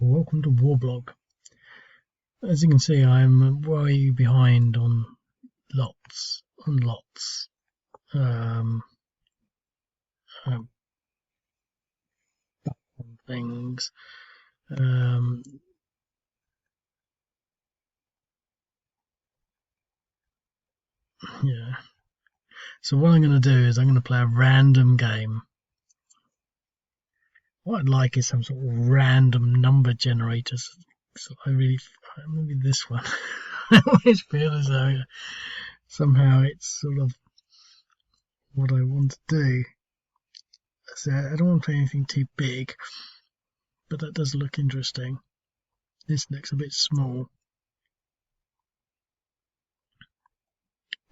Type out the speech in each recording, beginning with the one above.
Welcome to Warblog. As you can see, I'm way behind on lots and lots um, um, things. Yeah. So what I'm going to do is I'm going to play a random game. What I'd like is some sort of random number generators. So maybe this one. I always feel as though somehow it's sort of what I want to do. So I don't want to play anything too big, but that does look interesting. This looks a bit small.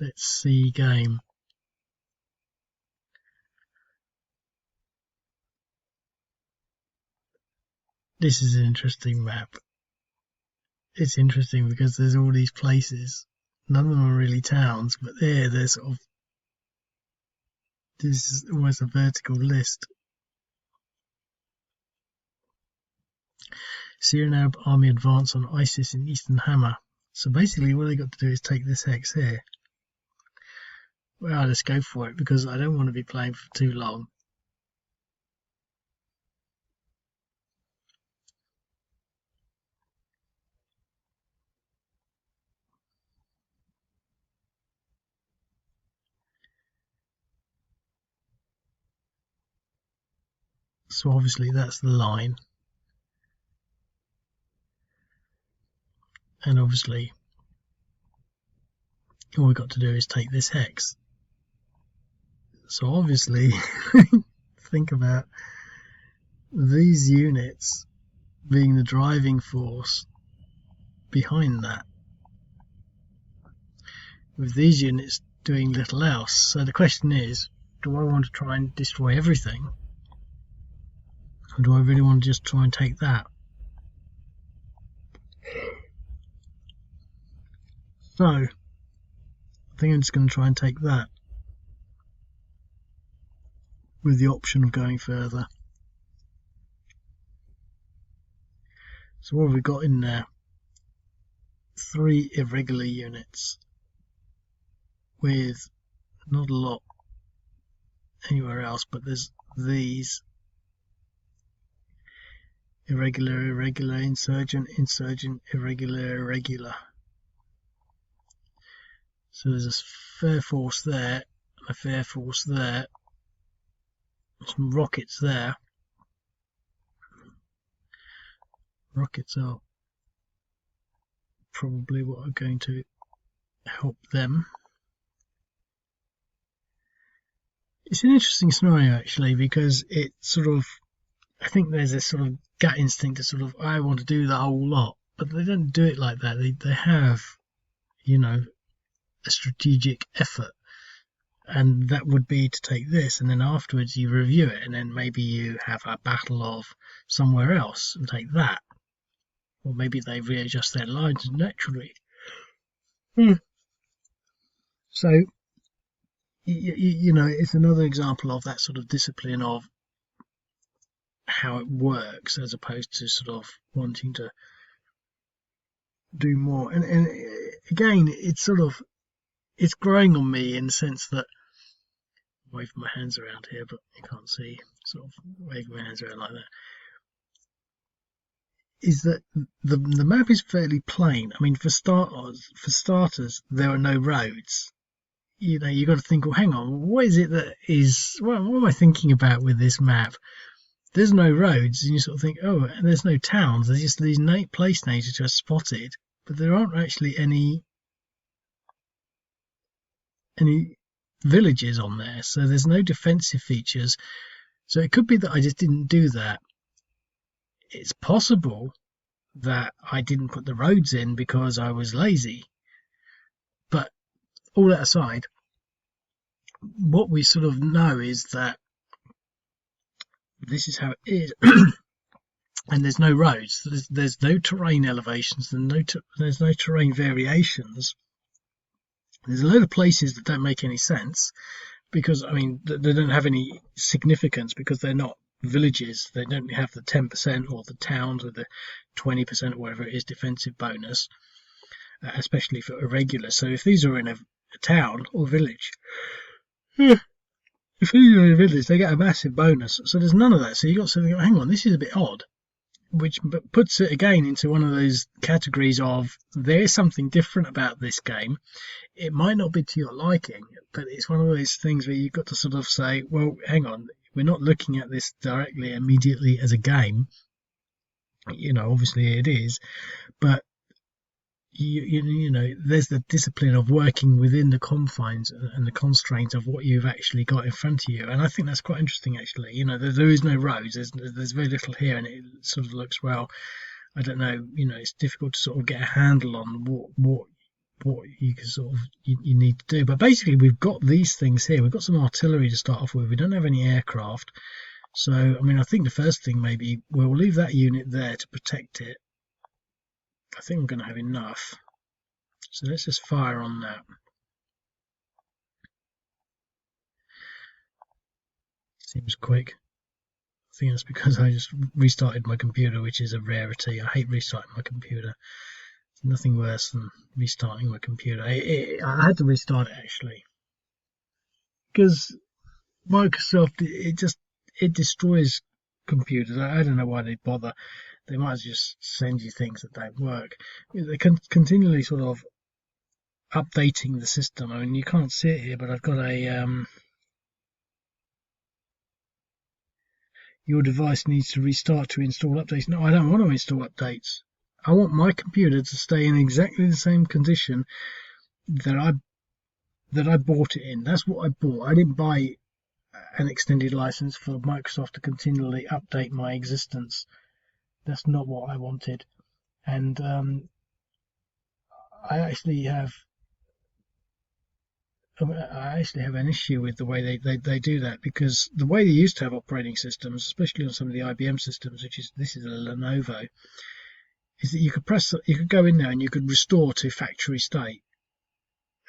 Let's see game. This is an interesting map. It's interesting because there's all these places. None of them are really towns, but they're sort of. This is almost a vertical list. Syrian Arab Army advance on ISIS in eastern Hama. So basically what they got to do is take this hex here. Well, let's go for it because I don't want to be playing for too long. So obviously that's the line. And obviously all we've got to do is take this hex. So obviously think about these units being the driving force behind that, with these units doing little else. So the question is, do I want to try and destroy everything, or do I really want to just try and take that? So I think I'm just going to try and take that with the option of going further. So what have we got in there? 3 irregular units with not a lot anywhere else, but there's these irregular, insurgent, irregular. So there's a fair force there, a fair force there, some rockets there. Rockets are probably what are going to help them. It's an interesting scenario actually, because it sort of, I think there's this sort of gut instinct to sort of, I want to do the whole lot, but they don't do it like that. They have, a strategic effort, and that would be to take this, and then afterwards you review it, and then maybe you have a battle of somewhere else and take that, or maybe they readjust their lines naturally. So it's another example of that sort of discipline of how it works, as opposed to sort of wanting to do more. And again, it's growing on me in the sense that, I'm waving my hands around here, but you can't see, sort of waving my hands around like that, is that the map is fairly plain. I mean, for starters, there are no roads. You've got to think, well, hang on, what is it that is, what am I thinking about with this map? There's no roads, and you sort of think, oh, and there's no towns, there's just these place names which are spotted, but there aren't actually any villages on there, so there's no defensive features. So it could be that I just didn't do that. It's possible that I didn't put the roads in because I was lazy. But all that aside, what we sort of know is that this is how it is. And there's no roads, there's no terrain elevations, there's no terrain variations. There's a load of places that don't make any sense because, I mean, they don't have any significance because they're not villages, they don't have the 10% or the towns with the 20% or whatever it is defensive bonus, especially for irregular. So if these are in a town or village, if these are in a village, they get a massive bonus. So there's none of that. So you got to think, hang on, this is a bit odd, which puts it again into one of those categories of there is something different about this game. It might not be to your liking, but it's one of those things where you've got to sort of say, well, hang on, we're not looking at this directly immediately as a game. Obviously it is, but you know, there's the discipline of working within the confines and the constraints of what you've actually got in front of you, and I think that's quite interesting. Actually, there is no roads. There's very little here, and it sort of looks, well, I don't know. It's difficult to sort of get a handle on what you can sort of you need to do. But basically, we've got these things here. We've got some artillery to start off with. We don't have any aircraft, so I mean, I think the first thing maybe we'll leave that unit there to protect it. I think I'm going to have enough. So let's just fire on that. Seems quick. I think that's because I just restarted my computer, which is a rarity. I hate restarting my computer. It's nothing worse than restarting my computer. I had to restart it actually, because Microsoft, it destroys computers. I don't know why they bother. They might just send you things that don't work. They can continually sort of updating the system. I mean, you can't see it here, but I've got a your device needs to restart to install updates. No, I don't want to install updates. I want my computer to stay in exactly the same condition that I bought it in. That's what I bought. I didn't buy an extended license for Microsoft to continually update my existence. That's not what I wanted. And I actually have an issue with the way they do that, because the way they used to have operating systems, especially on some of the IBM systems, this is a Lenovo, is that you could go in there and you could restore to factory state,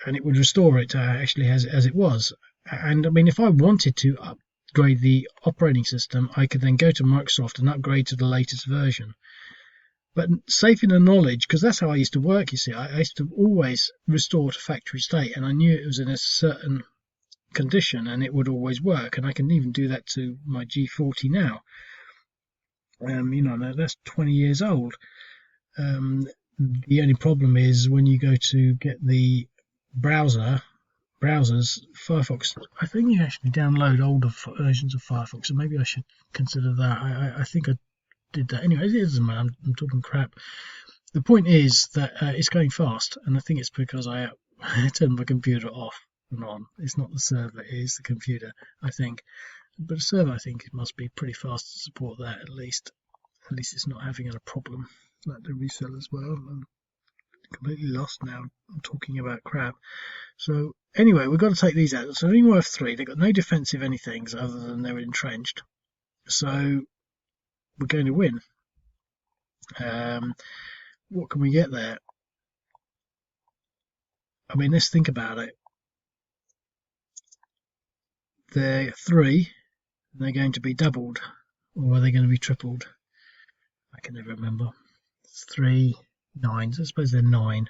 and it would restore it to actually as it was. And I mean, if I wanted to upgrade the operating system, I could then go to Microsoft and upgrade to the latest version. But safe in the knowledge, because that's how I used to work, you see, I used to always restore to factory state, and I knew it was in a certain condition and it would always work. And I can even do that to my G40 now. That's 20 years old. The only problem is when you go to get the browsers, Firefox, I think you actually download older versions of Firefox, so maybe I should consider that. I think I did that. Anyway, it doesn't matter. I'm talking crap. The point is that it's going fast, and I think it's because I turned my computer off and on. It's not the server, it is the computer, I think. But the server, I think, it must be pretty fast to support that at least. At least it's not having a problem like the resell as well. I'm completely lost now. I'm talking about crap. So anyway, we've got to take these out. So they're worth 3. They've got no defensive anythings other than they're entrenched. So we're going to win. What can we get there? I mean, let's think about it. They're 3, and they're going to be doubled, or are they going to be tripled? I can never remember. It's 3 9s. I suppose they're 9.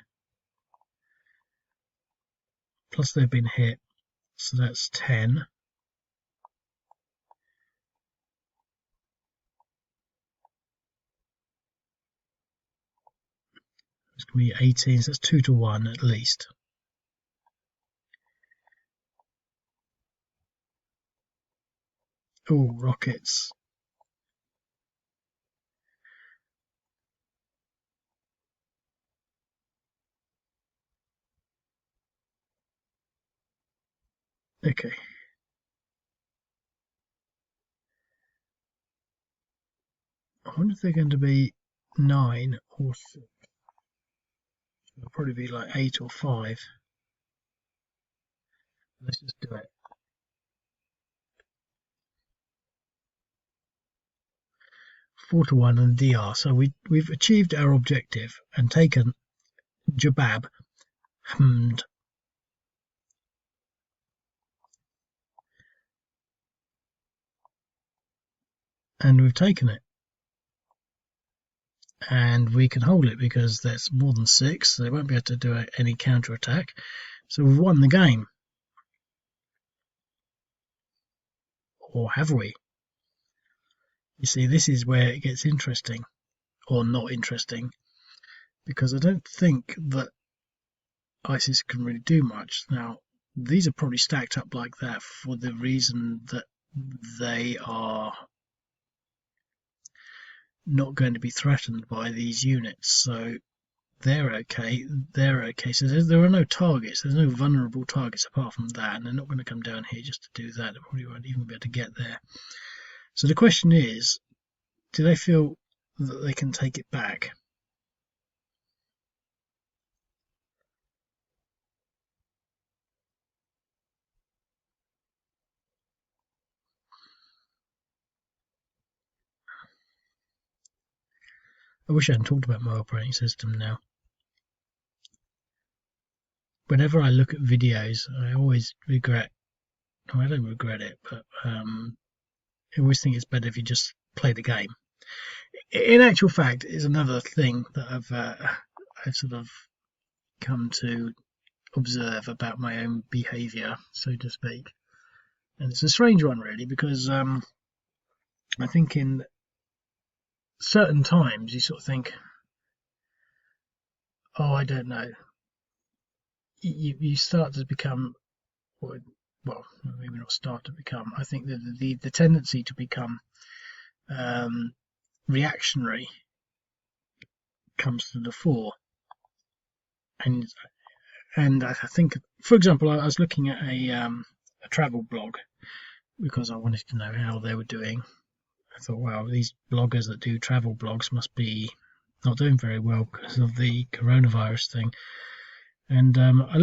Plus they've been hit, so that's 10. It's going to be 18, so that's 2 to 1 at least. Oh, rockets. Okay. I wonder if they're going to be 9 or 6. It'll probably be like 8 or 5. Let's just do it. 4 to 1 and DR. So we've achieved our objective and taken Jbab. and we've taken it. And we can hold it because there's more than 6, so they won't be able to do any counter-attack. So we've won the game. Or have we? You see, this is where it gets interesting, or not interesting, because I don't think that ISIS can really do much. Now, these are probably stacked up like that for the reason that they are not going to be threatened by these units, so they're okay. So there are no targets. There's no vulnerable targets apart from that, and they're not going to come down here just to do that. They probably won't even be able to get there. So the question is, do they feel that they can take it back? I wish I hadn't talked about my operating system now. Whenever I look at videos, I always regret. No, I don't regret it, but I always think it's better if you just play the game. In actual fact, is another thing that I've sort of come to observe about my own behaviour, so to speak. And it's a strange one, really, because I think in certain times you sort of think, oh, I don't know. You start to become, well, maybe not start to become. I think that the tendency to become reactionary comes to the fore, and I think, for example, I was looking at a travel blog because I wanted to know how they were doing. I thought, wow, these bloggers that do travel blogs must be not doing very well because of the coronavirus thing. And I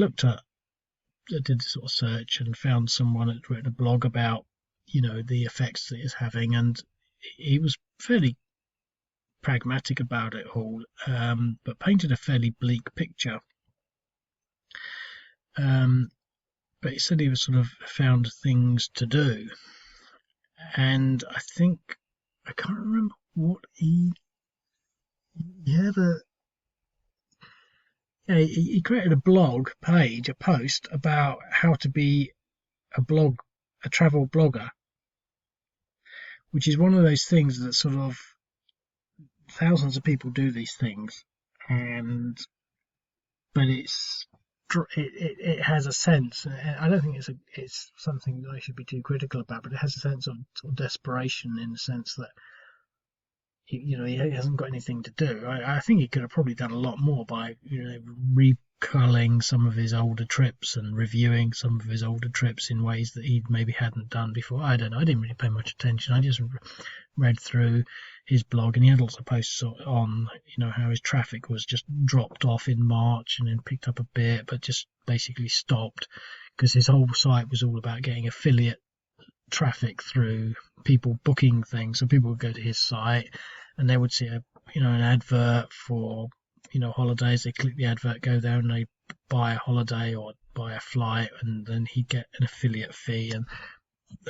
did a sort of search and found someone that written a blog about, the effects that it's having, and he was fairly pragmatic about it all, but painted a fairly bleak picture. But he said he was sort of found things to do, and I think I can't remember what he had he created a blog page, a post about how to be a travel blogger, which is one of those things that sort of thousands of people do these things, but it has a sense. I don't think it's something that I should be too critical about, but it has a sense of sort of desperation in the sense that he hasn't got anything to do. I think he could have probably done a lot more by reculling some of his older trips and reviewing some of his older trips in ways that he maybe hadn't done before. I don't know. I didn't really pay much attention. I just read through his blog, and he had lots of posts on how his traffic was just dropped off in March and then picked up a bit, but just basically stopped because his whole site was all about getting affiliate traffic through people booking things. So people would go to his site and they would see an advert for holidays. They click the advert, go there, and they buy a holiday or buy a flight, and then he'd get an affiliate fee. And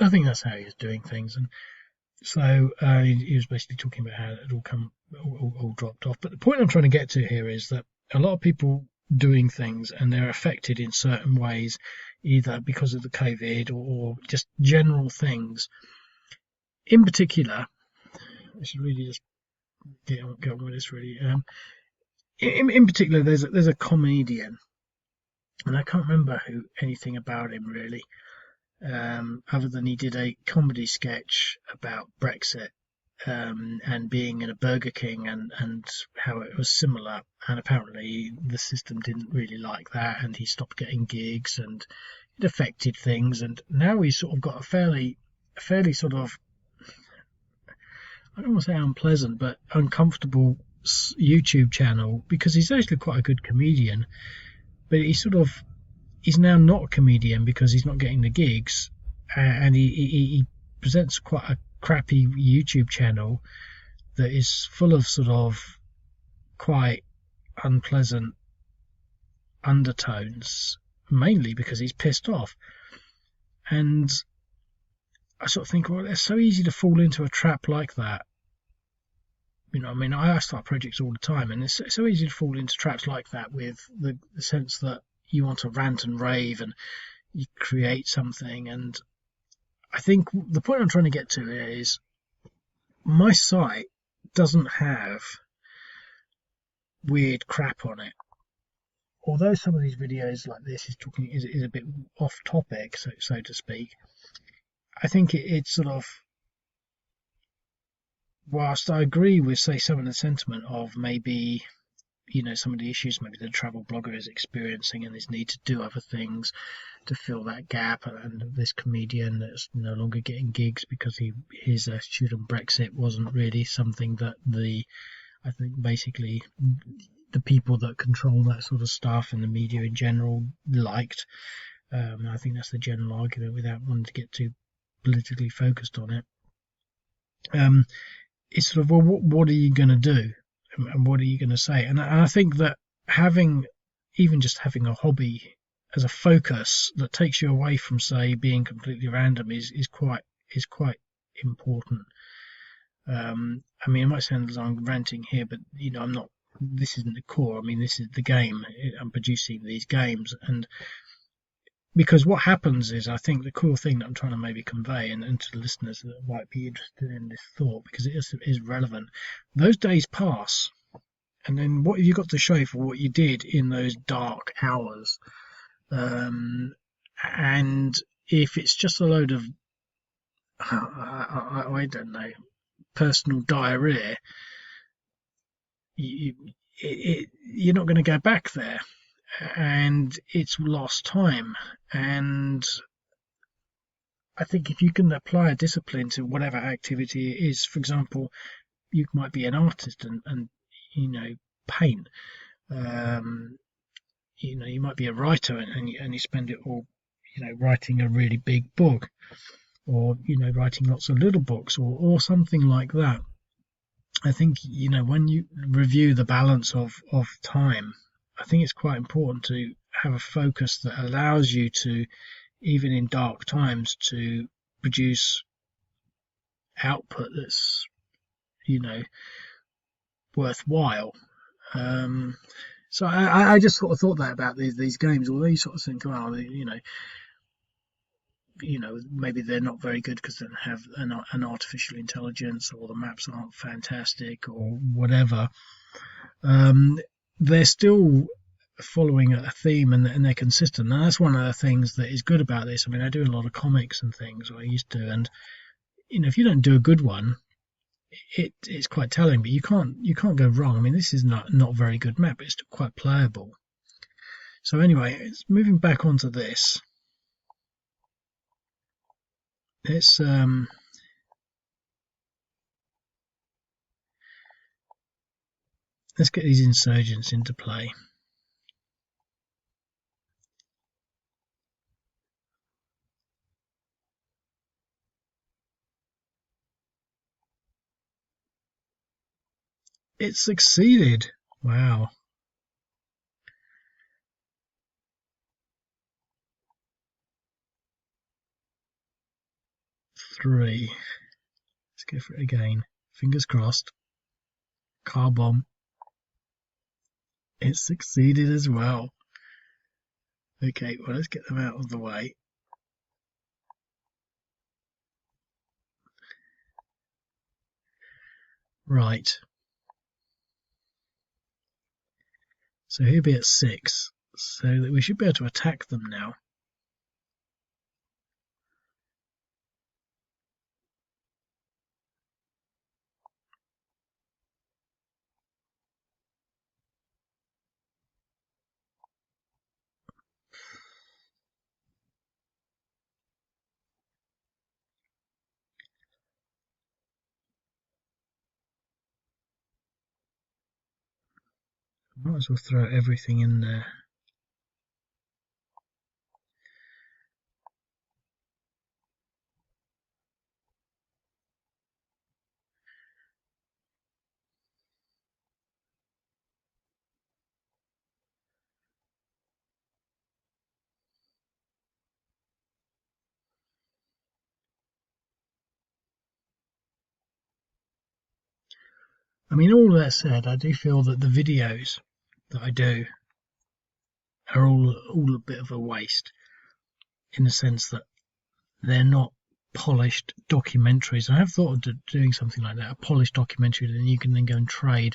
I think that's how he was doing things. And so he was basically talking about how it all dropped off. But the point I'm trying to get to here is that a lot of people doing things, and they're affected in certain ways, either because of the COVID or just general things. In particular, I should really just get on with this. Really, in particular, there's a comedian, and I can't remember anything about him really, other than he did a comedy sketch about Brexit. And being in a Burger King and how it was similar, and apparently the system didn't really like that, and he stopped getting gigs, and it affected things. And now he's sort of got a fairly sort of, I don't want to say unpleasant, but uncomfortable YouTube channel, because he's actually quite a good comedian, but he's now not a comedian because he's not getting the gigs, and he presents quite a crappy YouTube channel that is full of sort of quite unpleasant undertones, mainly because he's pissed off. And I sort of think, well, it's so easy to fall into a trap like that. I mean, I start projects all the time, and it's so easy to fall into traps like that with the sense that you want to rant and rave and you create something. And I think the point I'm trying to get to is my site doesn't have weird crap on it. Although some of these videos like this is a bit off topic, so to speak, I think it's sort of, whilst I agree with, say, some of the sentiment of maybe, some of the issues maybe the travel blogger is experiencing and his need to do other things to fill that gap, and this comedian that's no longer getting gigs because his attitude on Brexit wasn't really something that I think basically the people that control that sort of stuff and the media in general liked. I think that's the general argument without wanting to get too politically focused on it. It's sort of, well, what are you going to do, and what are you going to say? And I think that even just having a hobby as a focus that takes you away from, say, being completely random is quite important. I mean, it might sound as I'm ranting here, but I'm not. This isn't the core. I mean, this is the game. I'm producing these games, and because what happens is, I think the cool thing that I'm trying to maybe convey, and to the listeners that might be interested in this thought, because it is relevant. Those days pass, and then what have you got to show for what you did in those dark hours? And if it's just a load of, I don't know, personal diarrhea, you're not going to go back there, and it's lost time. And I think if you can apply a discipline to whatever activity it is, for example, you might be an artist and paint. You might be a writer and you spend it all, writing a really big book, or writing lots of little books, or something like that. I think when you review the balance of time, I think it's quite important to have a focus that allows you to, even in dark times, to produce output that's worthwhile. So I just sort of thought that about these games. Although you sort of think, well, maybe they're not very good because they don't have an artificial intelligence, or the maps aren't fantastic, or whatever. They're still following a theme, and they're consistent. And that's one of the things that is good about this. I mean, I do a lot of comics and things, or I used to, and if you don't do a good one, it's quite telling. But you can't go wrong. I mean, this is not a very good map, but it's still quite playable. So anyway, it's moving back onto this. Let's get these insurgents into play. It succeeded. Wow. Three. Let's go for it again. Fingers crossed. Car bomb. It succeeded as well. Okay, well, let's get them out of the way. Right. So he'll be at 6. So that we should be able to attack them now. Might as well throw everything in there. I mean, all that said, I do feel that the videos that I do are all a bit of a waste, in the sense that they're not polished documentaries. I have thought of doing something like that, a polished documentary that you can then go and trade.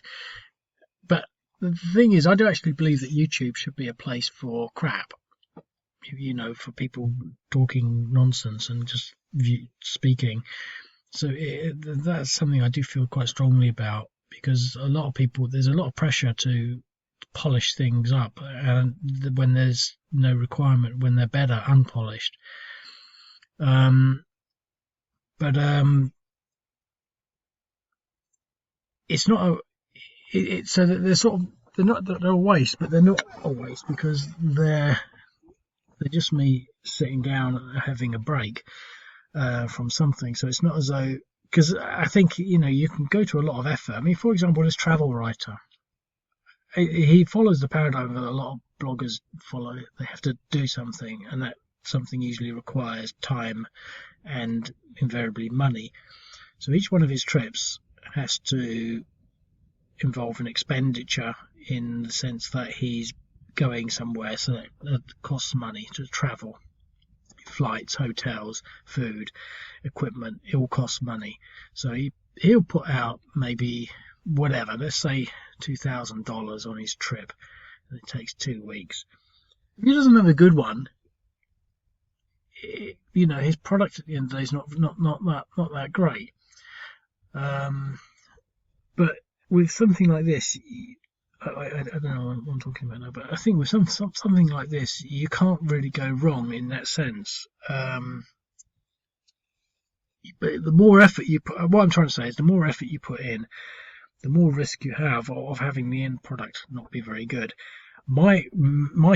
But the thing is, I do actually believe that YouTube should be a place for crap, for people talking nonsense and just speaking. So that's something I do feel quite strongly about, because there's a lot of pressure to polish things up, and when there's no requirement, when they're better unpolished. But it's not so that they're a waste, but they're not a waste because they're just me sitting down and having a break from something. So it's not as though, because I think you can go to a lot of effort. I mean, for example, this travel writer, he follows the paradigm that a lot of bloggers follow. They have to do something, and that something usually requires time and invariably money. So each one of his trips has to involve an expenditure, in the sense that he's going somewhere, so that costs money to travel. Flights, hotels, food, equipment, it all costs money. So he'll put out maybe whatever, let's say $2,000 on his trip, and it takes 2 weeks. If he doesn't have a good one, his product at the end of the day is not that great. But with something like this, I don't know what I'm talking about now, but I think with something like this, you can't really go wrong in that sense. But the more effort you put, what I'm trying to say is, the more effort you put in, the more risk you have of having the end product not be very good. My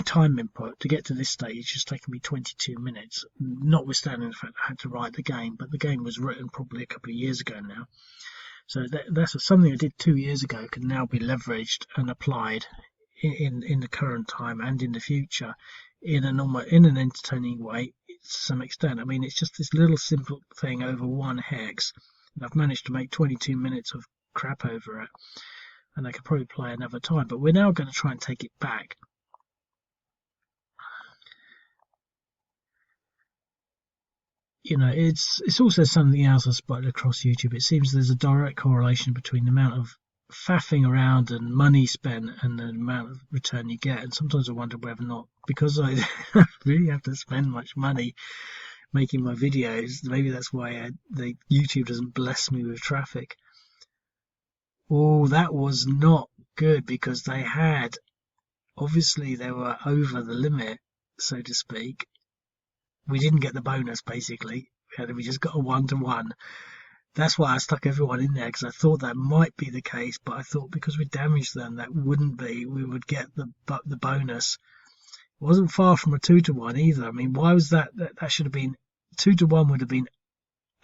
time input to get to this stage has taken me 22 minutes, notwithstanding the fact I had to write the game, but the game was written probably a couple of years ago now. So that's something I did 2 years ago can now be leveraged and applied in the current time and in the future in an entertaining way to some extent. I mean, it's just this little simple thing over one hex, and I've managed to make 22 minutes of crap over it, and I could probably play another time. But we're now going to try and take it back. It's also something else I spotted across YouTube. It seems there's a direct correlation between the amount of faffing around and money spent and the amount of return you get. And sometimes I wonder whether or not, because I really have to spend much money making my videos, maybe that's why the YouTube doesn't bless me with traffic. Oh, that was not good, because they were over the limit, so to speak. We didn't get the bonus, basically. We just got a 1-to-1. That's why I stuck everyone in there, because I thought that might be the case, but I thought because we damaged them, that wouldn't be. We would get the bonus. It wasn't far from a 2-to-1 either. I mean, why was that? That should have been 2-to-1 would have been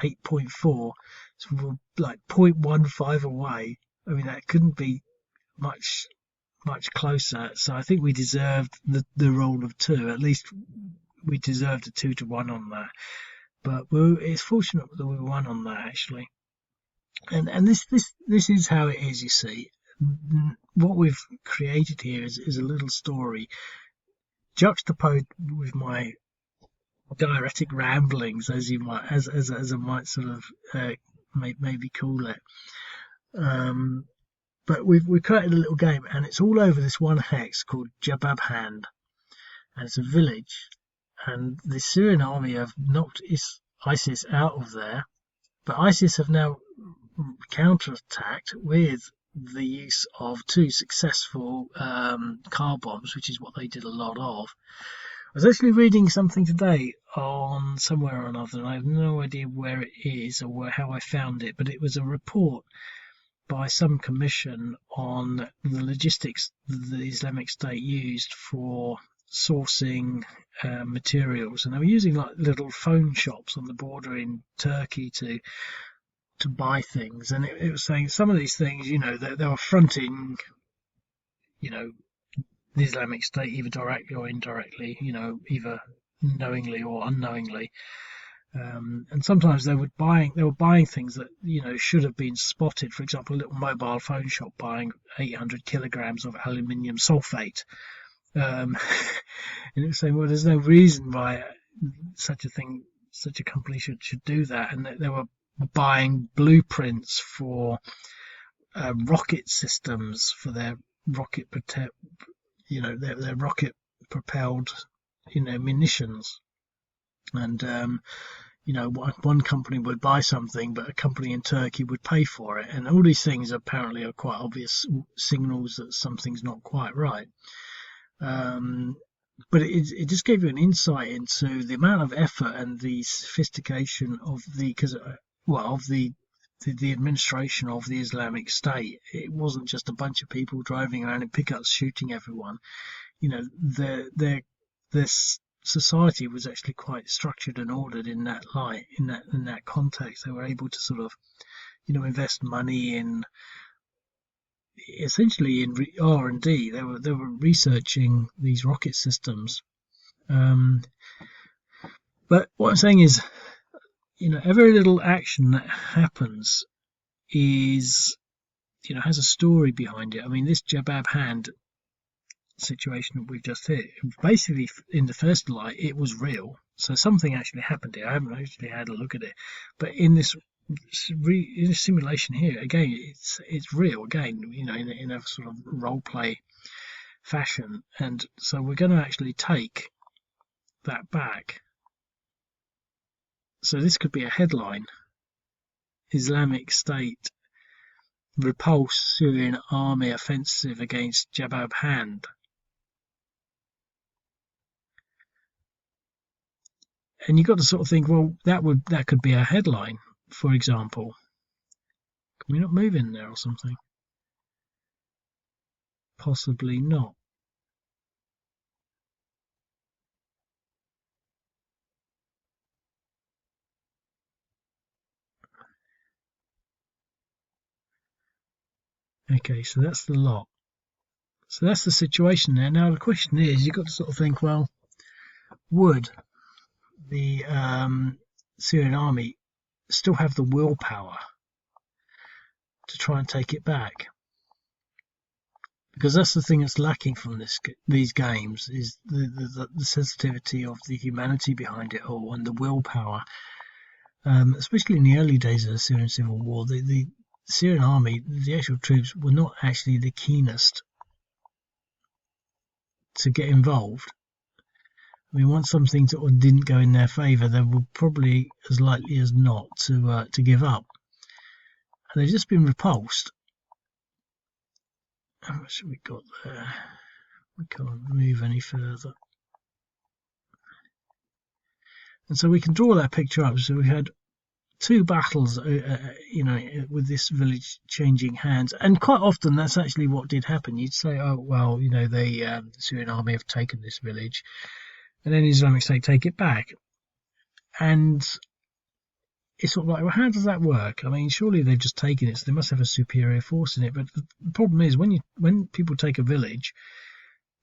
8.4. So we were like 0.15 away. I mean, that couldn't be much closer. So I think we deserved the roll of 2. At least we deserved a 2-to-1 on that. But it's fortunate that we won on that, actually. And this is how it is, you see. What we've created here is a little story juxtaposed with my diuretic ramblings, as you might, as I might sort of maybe call it. But we've created a little game, and it's all over this one hex called Jbab Hand, and it's a village. And the Syrian army have knocked ISIS out of there, but ISIS have now counterattacked with the use of 2 successful car bombs, which is what they did a lot of. I was actually reading something today on somewhere or another, and I have no idea where it is or how I found it, but it was a report by some commission on the logistics the Islamic State used for sourcing materials, and they were using like little phone shops on the border in Turkey to buy things. And it was saying some of these things, they were fronting, the Islamic State either directly or indirectly, either knowingly or unknowingly. And sometimes they were buying things that should have been spotted. For example, a little mobile phone shop buying 800 kilograms of aluminium sulfate, and it was saying, well, there's no reason why such a company should do that. And they were buying blueprints for rocket systems for their their rocket propelled munitions. And one company would buy something, but a company in Turkey would pay for it. And all these things apparently are quite obvious signals that something's not quite right. But it just gave you an insight into the amount of effort and the sophistication of the administration of the Islamic State. It wasn't just a bunch of people driving around in pickups shooting everyone. This society was actually quite structured and ordered in that light, in that context. They were able to sort of, invest money in essentially in R&D. They were researching these rocket systems. But what I'm saying is, every little action that happens is, has a story behind it. I mean, this Jbab hand situation that we've just hit, basically, in the first light, it was real. So something actually happened here. I haven't actually had a look at it, but in this simulation here, again, it's real. Again, in a sort of role play fashion, and so we're going to actually take that back. So this could be a headline: Islamic State repulse Syrian Army offensive against Jbab hand. And you've got to sort of think, well, that could be a headline, for example. Can we not move in there or something? Possibly not. Okay, so that's the lot. So that's the situation there. Now the question is, you've got to sort of think, well, would the Syrian army still have the willpower to try and take it back? Because that's the thing that's lacking from these games, is the sensitivity of the humanity behind it all and the willpower. Especially in the early days of the Syrian civil war, the Syrian army, the actual troops, were not actually the keenest to get involved. I mean, once something sort of didn't go in their favour, they were probably as likely as not to give up. And they've just been repulsed. How much have we got there? We can't move any further. And so we can draw that picture up. So we had two battles, with this village changing hands, and quite often that's actually what did happen. You'd say, oh well, the Syrian army have taken this village, and then the Islamic State take it back, and it's sort of like, well, how does that work? I mean, surely they've just taken it, so they must have a superior force in it. But the problem is, when people take a village,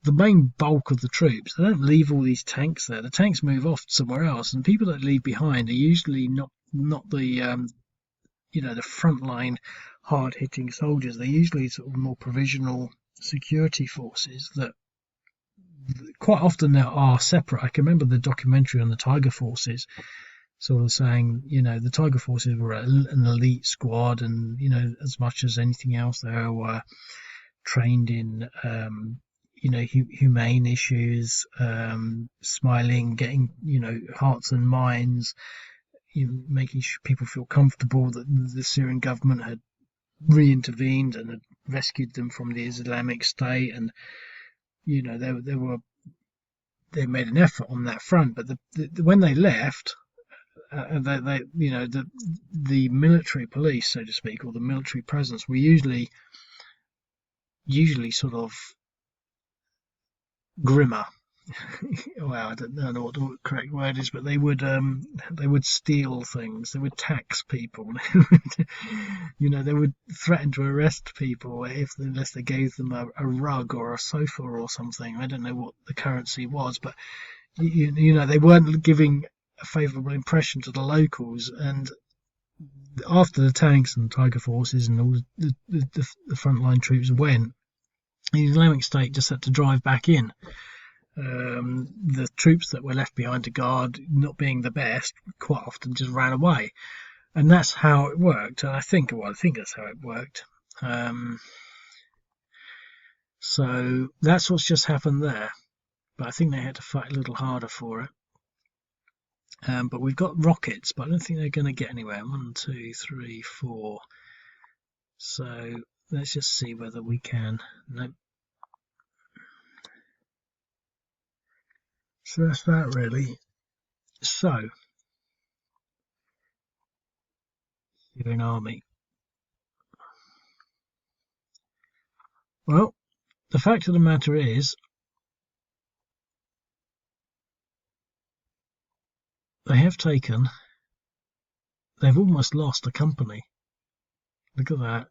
the main bulk of the troops, they don't leave all these tanks there. The tanks move off somewhere else, and people that leave behind are usually not the the frontline hard-hitting soldiers. They're usually sort of more provisional security forces that quite often there are separate. I can remember the documentary on the Tiger Forces sort of saying, the Tiger Forces were an elite squad, and as much as anything else, they were trained in humane issues, smiling, getting hearts and minds, making sure people feel comfortable that the Syrian government had re-intervened and had rescued them from the Islamic State, and they made an effort on that front. But when they left, the military police, so to speak, or the military presence, were usually sort of grimmer. Well, I don't know what the correct word is, but they would steal things. They would tax people. They would threaten to arrest people unless they gave them a rug or a sofa or something. I don't know what the currency was, but they weren't giving a favourable impression to the locals. And after the tanks and Tiger forces and all the frontline troops went, the Islamic State just had to drive back in. The troops that were left behind to guard, not being the best, quite often just ran away, and that's how it worked. And I think that's how it worked. So that's what's just happened there. But I think they had to fight a little harder for it. But we've got rockets, but I don't think they're going to get anywhere. 1, 2, 3, 4. So let's just see whether we can. Nope. So that's that really. So, Syrian Army. Well, the fact of the matter is, they've almost lost a company. Look at that.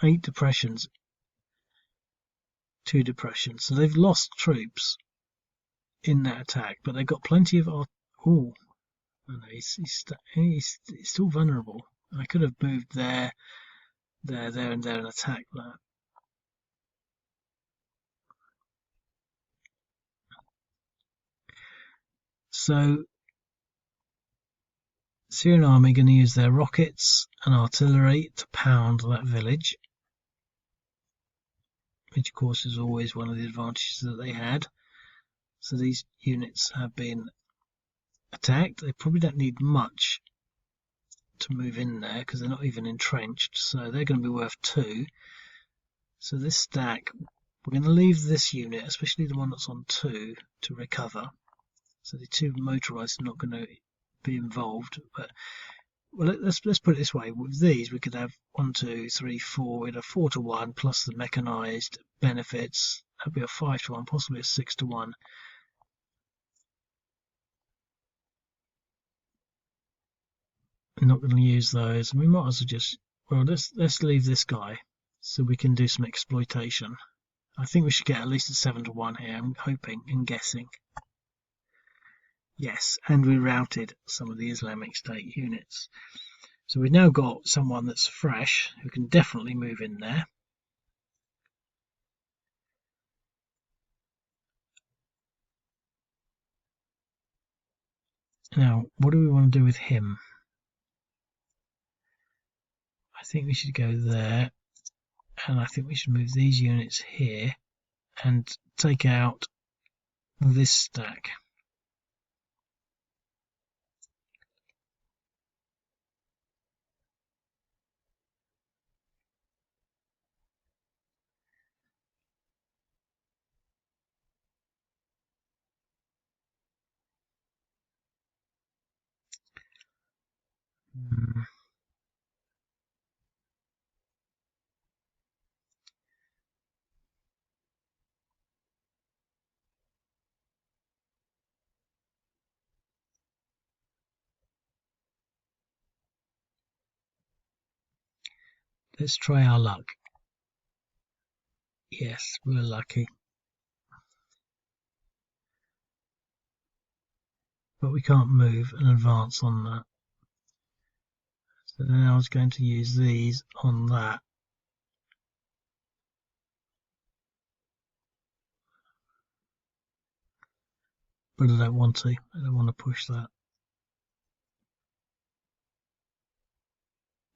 8 depressions, 2 depressions. So they've lost troops in that attack, but they've got plenty of... Oh, no, he's still vulnerable. I could have moved there, and there and attacked that. So Syrian Army are going to use their rockets and artillery to pound that village, which of course is always one of the advantages that they had. So these units have been attacked. They probably don't need much to move in there because they're not even entrenched, so they're going to be worth 2. So this stack, we're going to leave this unit, especially the one that's on 2, to recover. So the 2 motorized are not going to be involved. But well, let's put it this way: with these, we could have 1, 2, 3, 4. We'd have 4 to 1 plus the mechanized benefits. That'd be a 5 to 1, possibly a 6 to 1. I'm not going to use those, and we might as well just, well, let's leave this guy so we can do some exploitation. I think we should get at least a 7 to 1 here. I'm hoping and guessing. Yes, and we routed some of the Islamic State units. So we've now got someone that's fresh who can definitely move in there. Now, what do we want to do with him? I think we should go there, and I think we should move these units here and take out this stack. Let's try our luck. Yes, we're lucky. But we can't move and advance on that. So then I was going to use these on that. But I don't want to. I don't want to push that.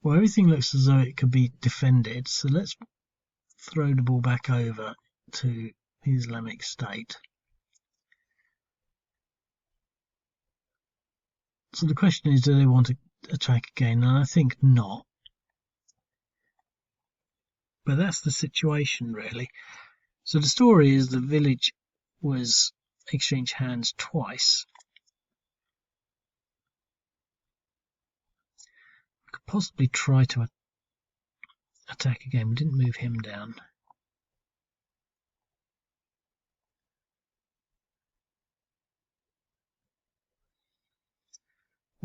Well, everything looks as though it could be defended, so let's throw the ball back over to the Islamic State. So the question is, do they want to attack again? And I think not. But that's the situation, really. So the story is the village was exchanged hands twice. We could possibly try to attack again. We didn't move him down.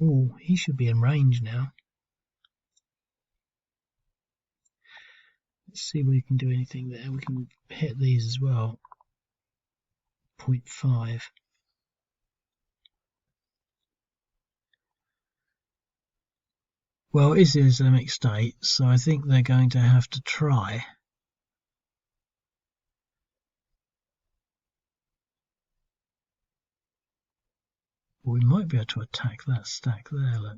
Oh, he should be in range now. Let's see if we can do anything there. We can hit these as well. 0.5. Well, it is the Islamic State, so I think they're going to have to try. Well, we might be able to attack that stack there, look.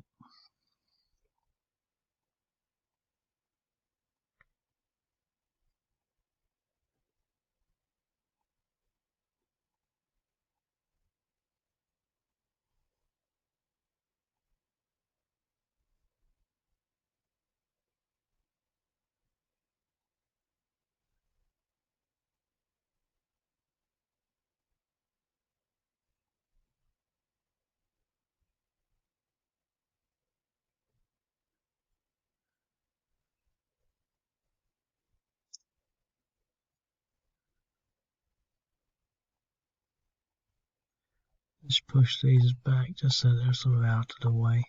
Let's push these back just so they're sort of out of the way.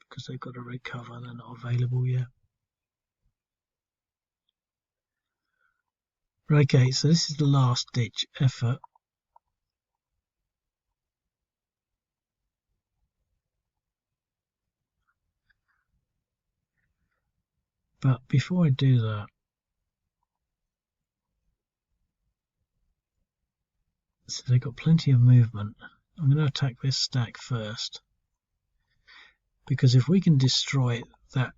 Because they've got to recover, they're not available yet. Okay, so this is the last ditch effort. But before I do that, so they've got plenty of movement. I'm going to attack this stack first. Because if we can destroy that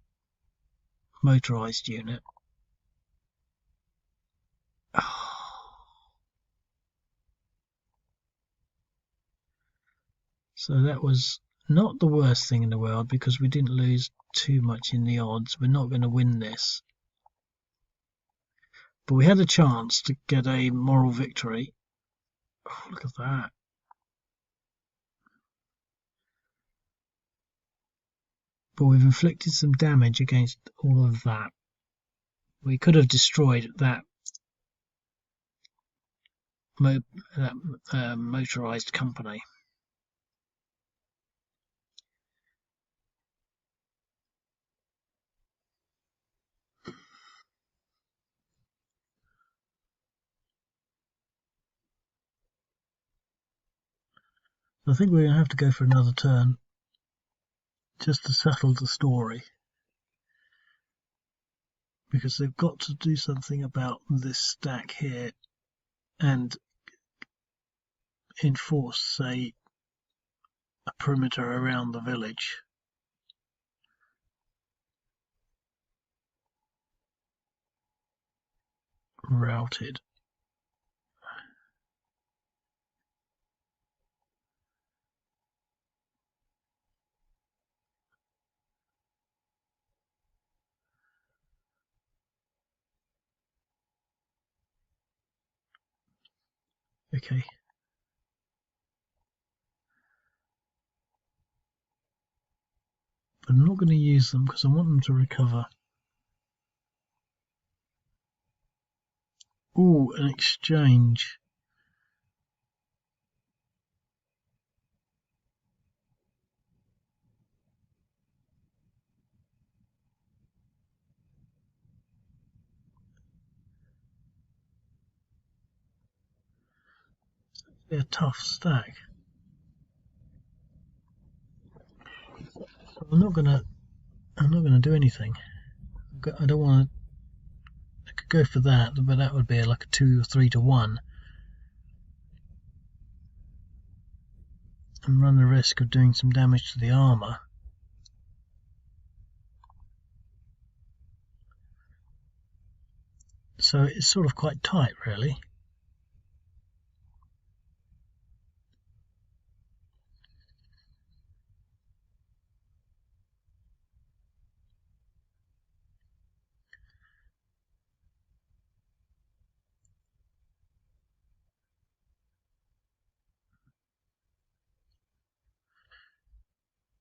motorized unit, so that was not the worst thing in the world because we didn't lose too much in the odds. We're not going to win this, but we had a chance to get a moral victory. Oh, look at that. But we've inflicted some damage against all of that. We could have destroyed that motorized company. I think we're going to have to go for another turn just to settle the story, because they've got to do something about this stack here and enforce, say, a perimeter around the village. Routed. Okay. But I'm not going to use them because I want them to recover. Ooh, an exchange. They're a tough stack. So I'm not gonna do anything. I don't want to. I could go for that, but that would be like a 2 or 3 to 1, and run the risk of doing some damage to the armor. So it's sort of quite tight, really.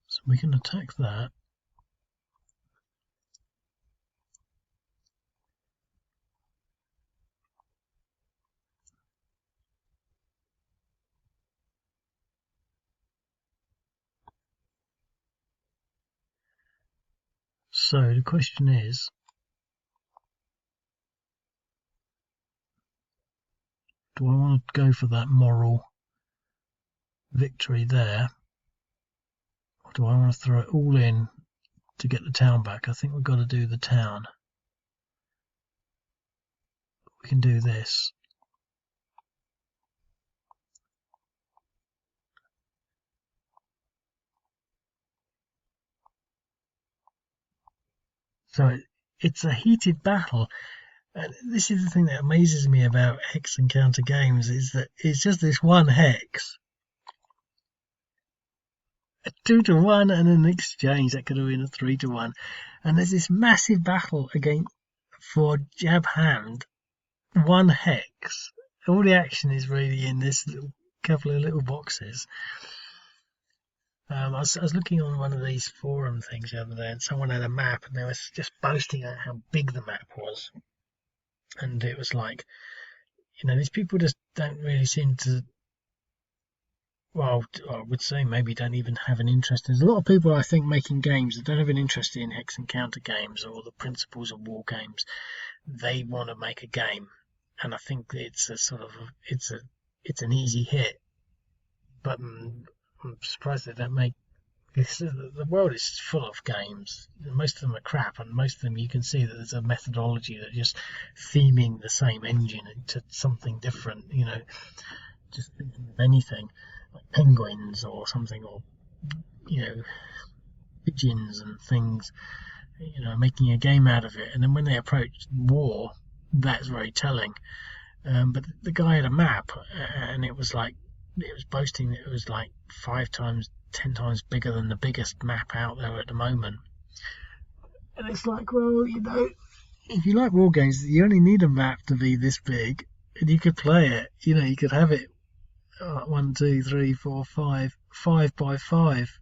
So we can attack that. So the question is, do I want to go for that moral victory there, Or do I want to throw it all in to get the town back? I think we've got to do the town. We can do this. So it's a heated battle. And this is the thing that amazes me about hex and counter games, is that it's just this one hex, a 2-to-1, and an exchange that could have been a 3-to-1, and there's this massive battle against for jab hand, one hex. All the action is really in this couple of little boxes. I was looking on one of these forum things the other day, and someone had a map, and they were just boasting about how big the map was. And it was like, these people just don't really seem to, well, I would say maybe don't even have an interest. There's a lot of people, I think, making games that don't have an interest in hex and counter games or the principles of war games. They want to make a game, and I think it's a sort of, it's an easy hit. But I'm surprised they don't make this. The world is full of games. Most of them are crap, and most of them you can see that there's a methodology that just theming the same engine into something different. Just thinking of anything like penguins or something, or pigeons and things. Making a game out of it, and then when they approach war, that's very telling. But the guy had a map, and it was boasting that it was like 5 times, 10 times bigger than the biggest map out there at the moment. And it's like, well, if you like war games, you only need a map to be this big, and you could play it. You could have it 1, 2, 3, 4, 5 by 5.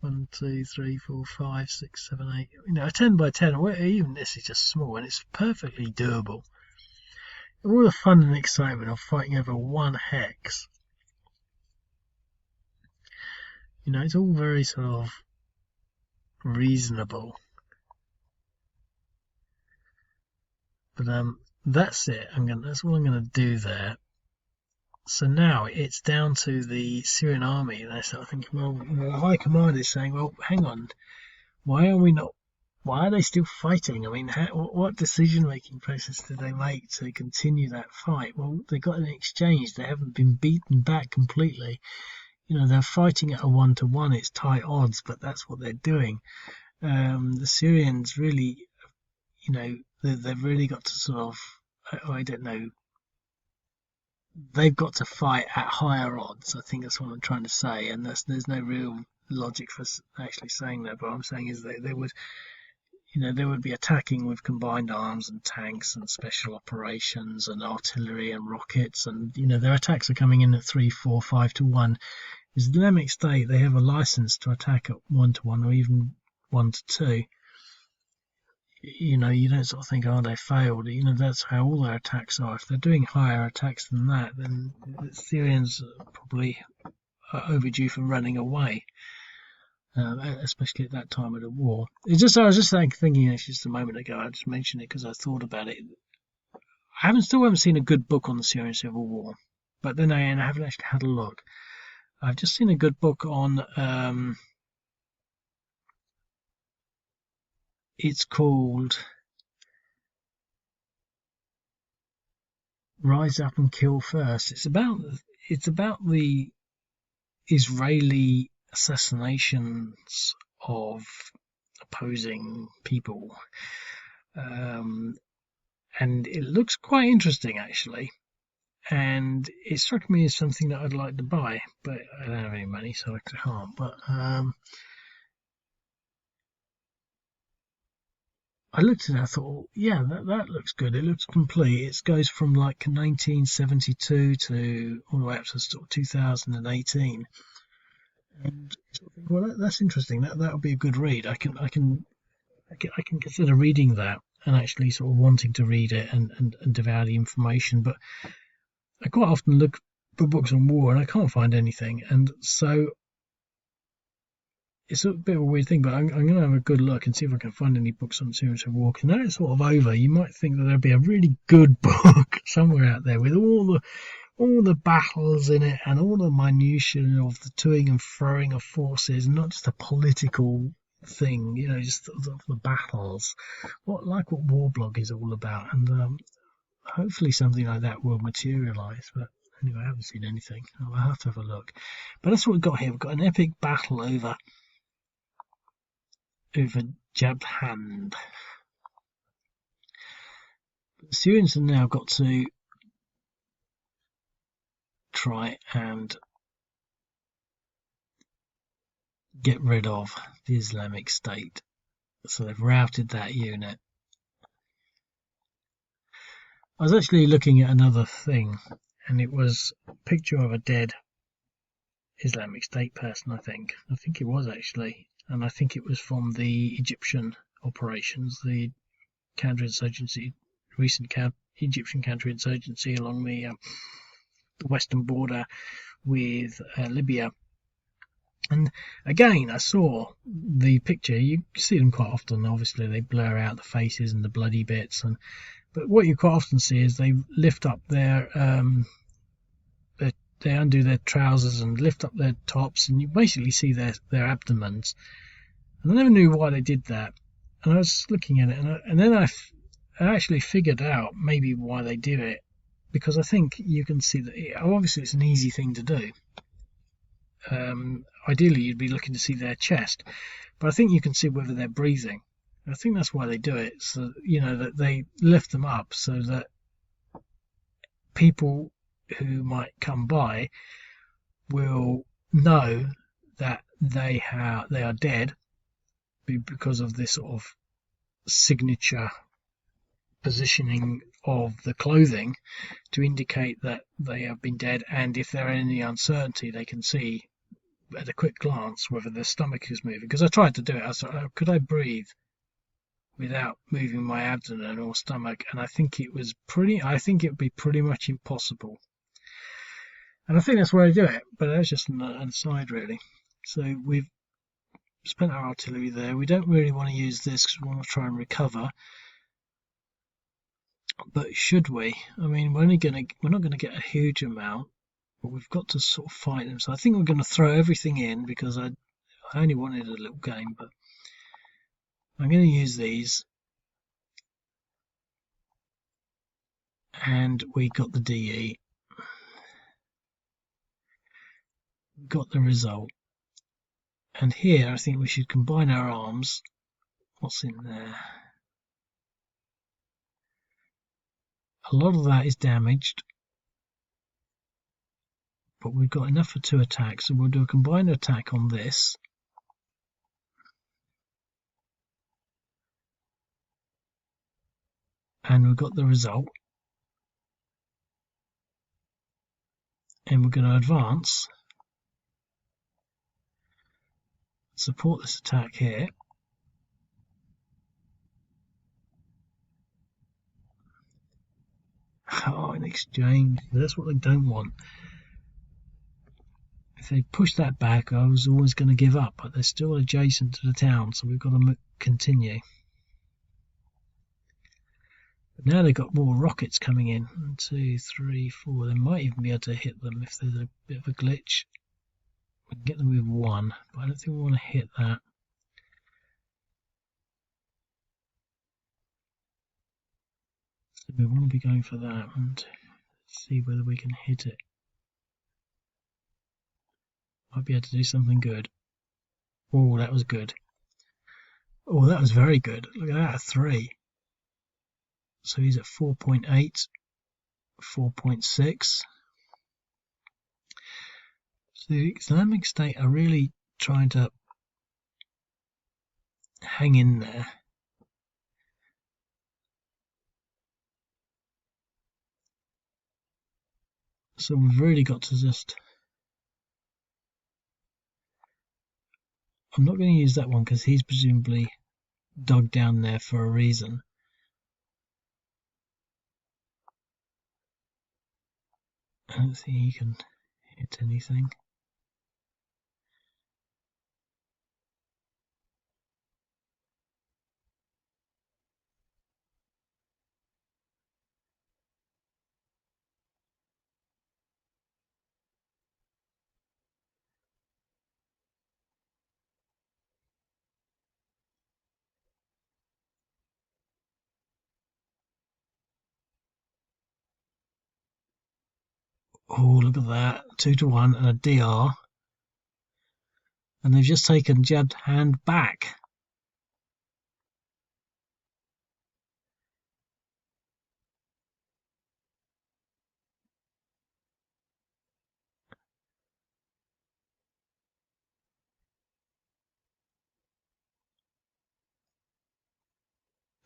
1, 2, 3, 4, 5, 6, 7, 8. A 10 by 10, or even this is just small, and it's perfectly doable. All the fun and excitement of fighting over one hex. It's all very sort of reasonable. But that's it. That's all I'm gonna do there. So now it's down to the Syrian army, and I start thinking, well, the High Command is saying, well, hang on, why are they still fighting? I mean, what decision-making process did they make to continue that fight? Well, they got an exchange. They haven't been beaten back completely. They're fighting at a 1-to-1. It's tight odds, but that's what they're doing. The Syrians really, they've really got to sort of, I don't know, they've got to fight at higher odds. I think that's what I'm trying to say, and there's no real logic for actually saying that. But what I'm saying is they would, they would be attacking with combined arms and tanks and special operations and artillery and rockets, and their attacks are coming in at 3, 4, 5-to-1. Islamic State, they have a license to attack at 1-to-1 or even 1-to-2. You don't sort of think, oh, they failed. That's how all their attacks are. If they're doing higher attacks than that, then the Syrians are probably overdue for running away, especially at that time of the war. I was just thinking, it's just a moment ago, I just mentioned it because I thought about it. I still haven't seen a good book on the Syrian Civil War, but then I haven't actually had a look. I've just seen a good book on, it's called Rise Up and Kill First. It's about the Israeli assassinations of opposing people. And it looks quite interesting, actually. And it struck me as something that I'd like to buy, but I don't have any money, so I can't. But I looked at it, I thought, yeah, that looks good. It looks complete. It goes from like 1972 to all the way up to sort of 2018. And sort of think, well, that's interesting. That would be a good read. I can consider reading that and actually sort of wanting to read it and devour the information. But I quite often look for books on war and I can't find anything, and so it's a bit of a weird thing, but I'm going to have a good look and see if I can find any books on Syrian Civil War. Now it's sort of over, you might think that there'd be a really good book somewhere out there with all all the battles in it and all the minutiae of the toing and froing of forces, not just a political thing, just the battles. What Warblog is all about, and hopefully something like that will materialise. But anyway, I haven't seen anything. I'll have to have a look. But that's what we've got here. We've got an epic battle over Jbab. The Syrians have now got to try and get rid of the Islamic State. So they've routed that unit. I was actually looking at another thing, and it was a picture of a dead Islamic State person, I think. I think it was actually. And I think it was from the Egyptian operations, the counterinsurgency, recent Egyptian counterinsurgency along the western border with Libya. And again, I saw the picture. You see them quite often. Obviously, they blur out the faces and the bloody bits. But what you quite often see is they lift up they undo their trousers and lift up their tops, and you basically see their abdomens. And I never knew why they did that. And I was looking at it, and then I actually figured out maybe why they do it, because I think you can see that obviously it's an easy thing to do. Ideally, you'd be looking to see their chest, but I think you can see whether they're breathing. I think that's why they do it, so that they lift them up so that people who might come by will know that they are dead because of this sort of signature positioning of the clothing to indicate that they have been dead, and if there are any uncertainty, they can see at a quick glance whether their stomach is moving. Because I tried to do it. I thought, could I breathe without moving my abdomen or stomach? And I think it would be pretty much impossible. And I think that's why I do it. But that's just an aside, really. So we've spent our artillery there. We don't really want to use this because we want to try and recover. But should we? I mean, we're not going to get a huge amount, but we've got to sort of fight them. So I think we're going to throw everything in, because I only wanted a little game, but I'm going to use these. And we got the DE. Got the result. And here I think we should combine our arms. What's in there? A lot of that is damaged, but we've got enough for 2 attacks, so we'll do a combined attack on this. And we've got the result. And we're going to advance, support this attack here. Oh, in exchange, that's what they don't want. If they push that back, I was always going to give up, but they're still adjacent to the town, so we've got to continue. But now they've got more rockets coming in. 1, 2, 3, 4. They might even be able to hit them if there's a bit of a glitch. We can get them with 1, but I don't think we want to hit that. So we want to be going for that and see whether we can hit it. Might be able to do something good. Oh, that was good. Oh, that was very good. Look at that, a 3. So he's at 4.8, 4.6. So the Islamic State are really trying to hang in there. So we've really got to just... I'm not going to use that one because he's presumably dug down there for a reason. I don't think he can hit anything. Oh, look at that. 2-1 and a DR. And they've just taken Jbab's hand back.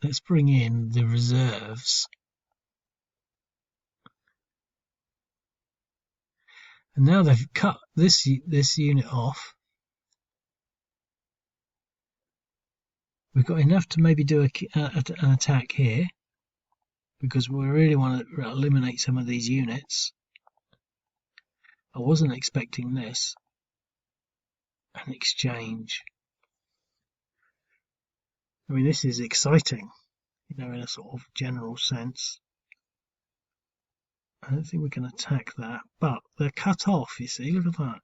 Let's bring in the reserves. And now they've cut this unit off. We've got enough to maybe do an attack here, because we really want to eliminate some of these units. I wasn't expecting this. An exchange. I mean, this is exciting, in a sort of general sense. I don't think we can attack that, but they're cut off, you see, look at that.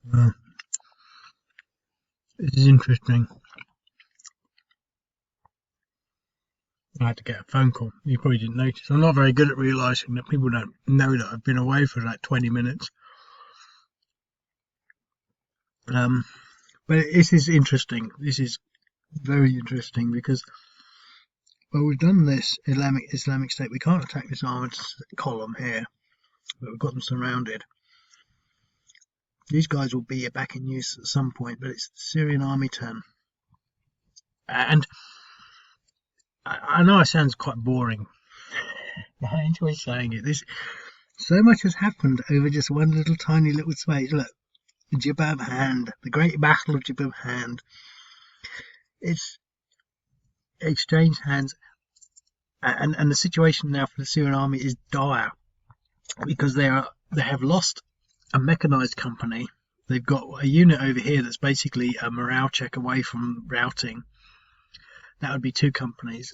Well, this is interesting. I had to get a phone call. You probably didn't notice. I'm not very good at realising that people don't know that I've been away for like 20 minutes. But this is interesting. This is very interesting because, well, we've done this Islamic State. We can't attack this armoured column here, but we've got them surrounded. These guys will be back in use at some point, but it's the Syrian Army turn. And I know it sounds quite boring. I enjoy saying it. So much has happened over just one little tiny little space. Look, Jbab hand, the great battle of Jbab hand. It's exchanged hands, and the situation now for the Syrian army is dire because they have lost a mechanized company. They've got a unit over here that's basically a morale check away from routing. That would be 2 companies.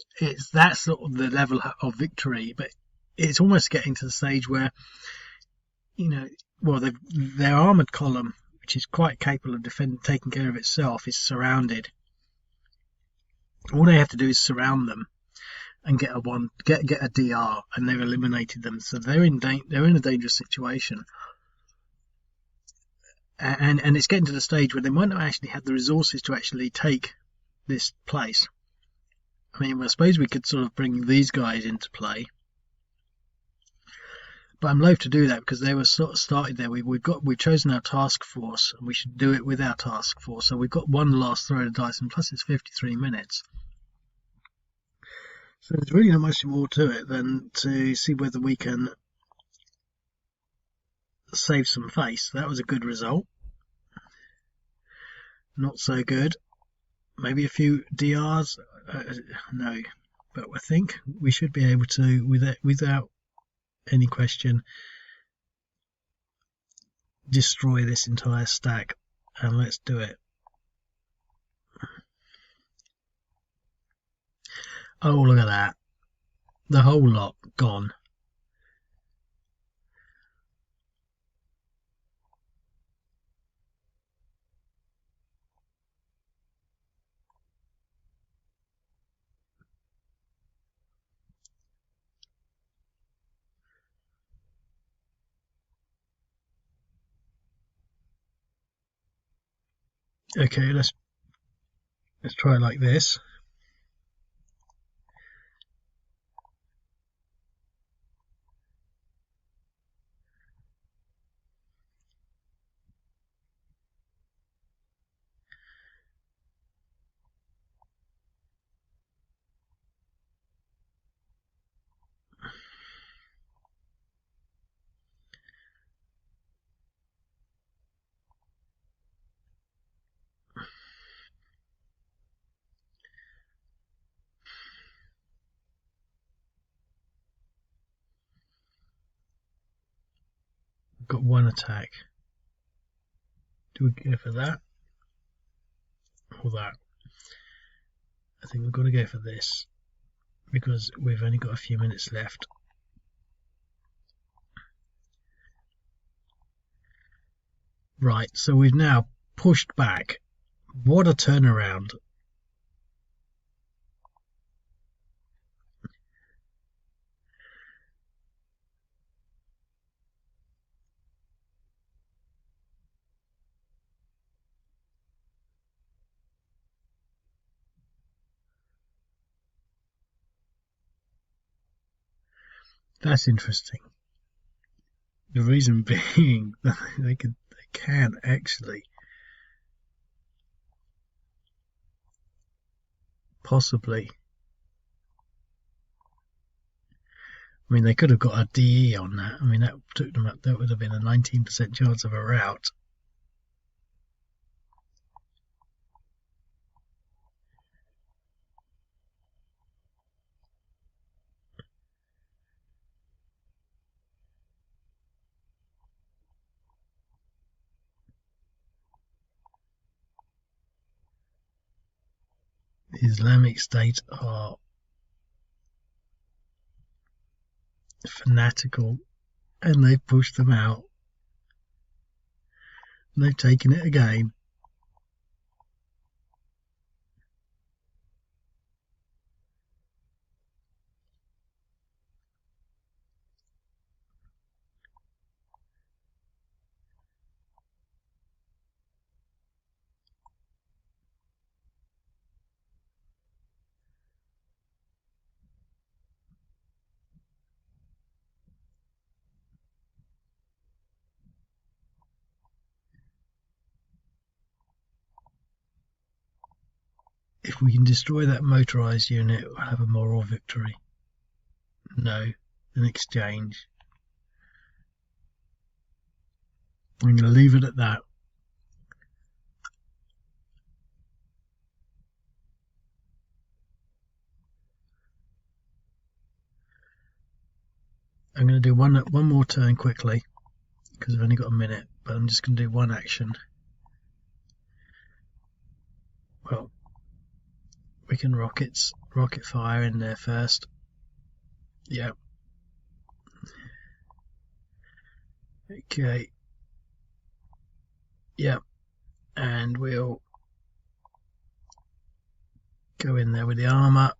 That's sort of the level of victory, but it's almost getting to the stage where, their armoured column, which is quite capable of taking care of itself, is surrounded. All they have to do is surround them and get a DR, and they've eliminated them. So they're in a dangerous situation, and it's getting to the stage where they might not actually have the resources to actually take this place. I mean, I suppose we could sort of bring these guys into play, but I'm loath to do that because they were sort of started there. We've chosen our task force, and we should do it with our task force. So we've got one last throw of dice, and plus it's 53 minutes. So there's really not much more to it than to see whether we can save some face. That was a good result. Not so good. Maybe a few DRs. No, but I think we should be able to, without any question, destroy this entire stack. And let's do it. Oh, look at that. The whole lot gone. Okay, let's try it like this. Got one attack. Do we go for that? or that. I think we've got to go for this because we've only got a few minutes left. Right, so we've now pushed back. What a turnaround. That's interesting. The reason being that they can actually possibly. I mean, they could have got a DE on that. I mean, that took them up. That would have been a 19% chance of a rout. The Islamic State are fanatical, and they've pushed them out. And they've taken it again. If we can destroy that motorized unit, we'll have a moral victory. No, an exchange. I'm going to leave it at that. I'm going to do one more turn quickly because I've only got a minute, but I'm just going to do one action. Well, we can rocket fire in there first. Yep. Okay. Yep. And we'll go in there with the armor.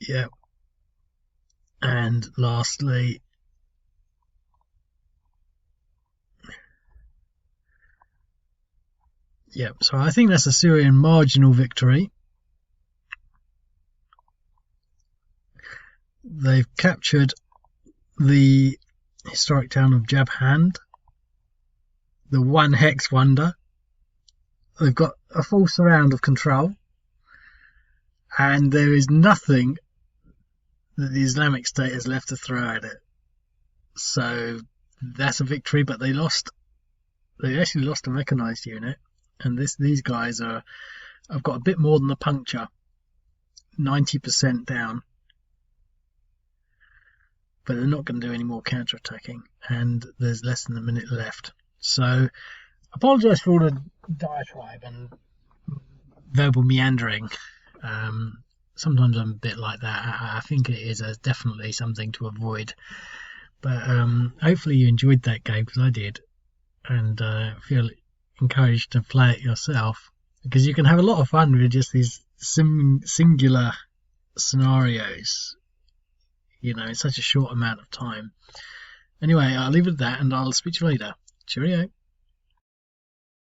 Yep. And lastly, yep. So I think that's a Syrian marginal victory. They've captured the historic town of Jbab, the one hex wonder. They've got a full surround of control, and there is nothing that the Islamic State has left to throw at it. So that's a victory, but they lost. They actually lost a mechanized unit, and these guys have got a bit more than a puncture, 90% down, but they're not going to do any more counter-attacking, and there's less than a minute left. So I apologise for all the diatribe and verbal meandering. Sometimes I'm a bit like that. I think it is definitely something to avoid. But hopefully you enjoyed that game, because I did, and feel encouraged to play it yourself, because you can have a lot of fun with just these singular scenarios, in such a short amount of time. Anyway, I'll leave it at that, and I'll speak to you later. Cheerio.